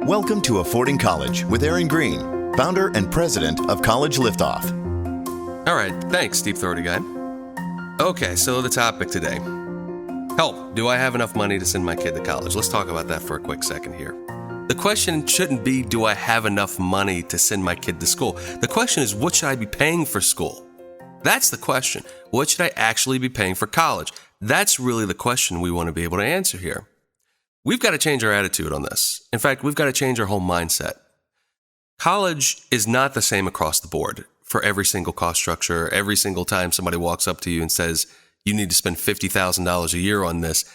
Welcome to Affording College with Greene, founder and president of College Liftoff. All right, thanks, Deep Throaty Guy. Okay, so the topic today. Help, do I have enough money to send my kid to college? Let's talk about that for a quick second here. The question shouldn't be, do I have enough money to send my kid to school? The question is, what should I be paying for school? That's the question. What should I actually be paying for college? That's really the question we want to be able to answer here. We've got to change our attitude on this. In fact, we've got to change our whole mindset. College is not the same across the board for every single cost structure. Every single time somebody walks up to you and says, you need to spend $50,000 a year on this,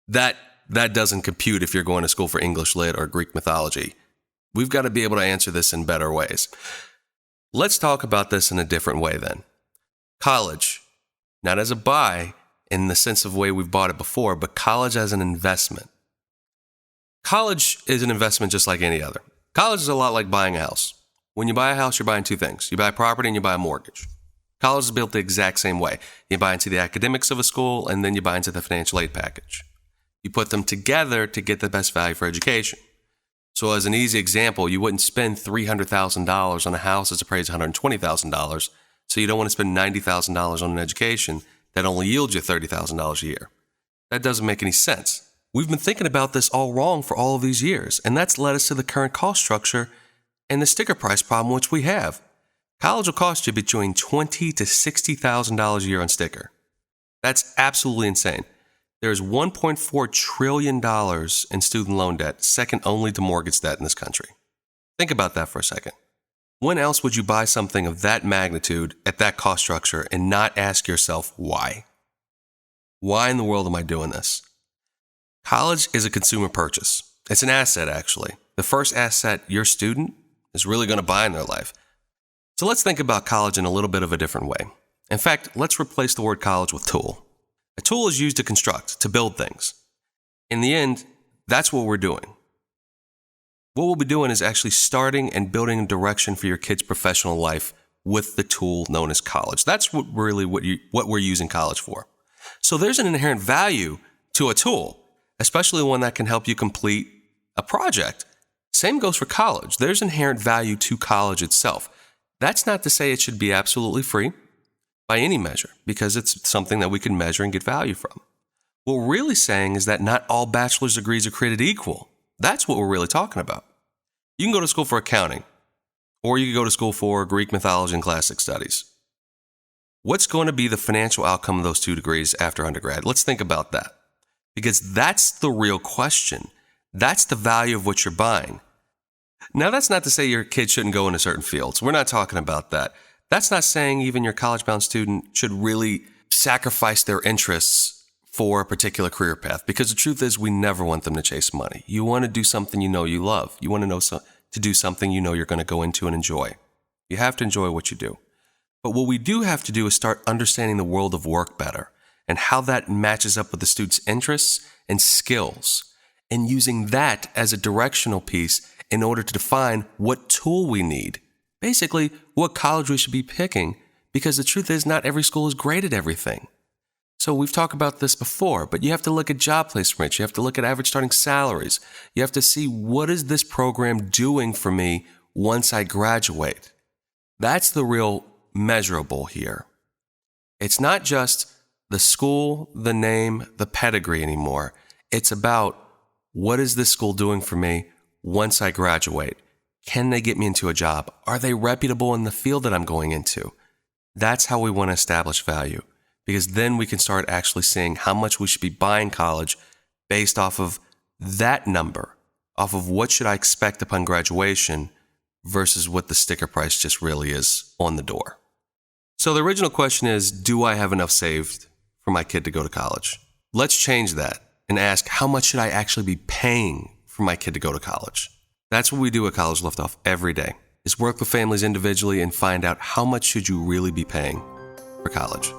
that doesn't compute if you're going to school for English Lit or Greek mythology. We've got to be able to answer this in better ways. Let's talk about this in a different way then. College, not as a buy in the sense of the way we've bought it before, but college as an investment. College is an investment just like any other. College is a lot like buying a house. When you buy a house, you're buying two things. You buy a property and you buy a mortgage. College is built the exact same way. You buy into the academics of a school and then you buy into the financial aid package. You put them together to get the best value for education. So as an easy example, you wouldn't spend $300,000 on a house that's appraised $120,000. So you don't want to spend $90,000 on an education that only yields you $30,000 a year. That doesn't make any sense. We've been thinking about this all wrong for all of these years, and that's led us to the current cost structure and the sticker price problem which we have. College will cost you between $20,000 to $60,000 a year on sticker. That's absolutely insane. There is $1.4 trillion in student loan debt, second only to mortgage debt in this country. Think about that for a second. When else would you buy something of that magnitude at that cost structure and not ask yourself why? Why in the world am I doing this? College is a consumer purchase. It's an asset, actually. The first asset your student is really going to buy in their life. So let's think about college in a little bit of a different way. In fact, let's replace the word college with tool. A tool is used to construct, to build things. In the end, that's what we're doing. What we'll be doing is actually starting and building a direction for your kid's professional life with the tool known as college. That's what we're using college for. So there's an inherent value to a tool, especially one that can help you complete a project. Same goes for college. There's inherent value to college itself. That's not to say it should be absolutely free by any measure, because it's something that we can measure and get value from. What we're really saying is that not all bachelor's degrees are created equal. That's what we're really talking about. You can go to school for accounting, or you can go to school for Greek mythology and classic studies. What's going to be the financial outcome of those two degrees after undergrad? Let's think about that. Because that's the real question. That's the value of what you're buying. Now, that's not to say your kid shouldn't go into certain fields. We're not talking about that. That's not saying even your college-bound student should really sacrifice their interests for a particular career path. Because the truth is, we never want them to chase money. You want to do something you know you love. You want to do something you know you're going to go into and enjoy. You have to enjoy what you do. But what we do have to do is start understanding the world of work better, and how that matches up with the student's interests and skills, and using that as a directional piece in order to define what tool we need. Basically, what college we should be picking, because the truth is not every school is great at everything. So we've talked about this before, but you have to look at job placement. You have to look at average starting salaries. You have to see, what is this program doing for me once I graduate? That's the real measurable here. It's not just the school, the name, the pedigree anymore. It's about, what is this school doing for me once I graduate? Can they get me into a job? Are they reputable in the field that I'm going into? That's how we want to establish value, because then we can start actually seeing how much we should be buying college based off of that number, off of what should I expect upon graduation versus what the sticker price just really is on the door. So the original question is, do I have enough saved for my kid to go to college? Let's change that and ask, how much should I actually be paying for my kid to go to college? That's what we do at College Liftoff every day, is work with families individually and find out, how much should you really be paying for college?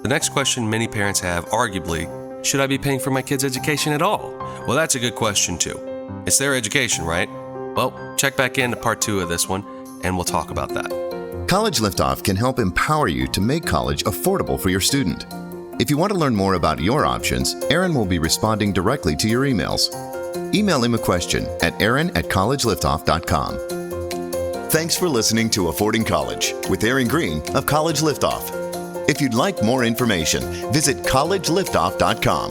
The next question many parents have, arguably, should I be paying for my kid's education at all? Well, that's a good question too. It's their education, right? Well, check back in to part 2 of this one, and we'll talk about that. College Liftoff can help empower you to make college affordable for your student. If you want to learn more about your options, Aaron will be responding directly to your emails. Email him a question at aaron@collegeliftoff.com. Thanks for listening to Affording College with Aaron Greene of College Liftoff. If you'd like more information, visit collegeliftoff.com.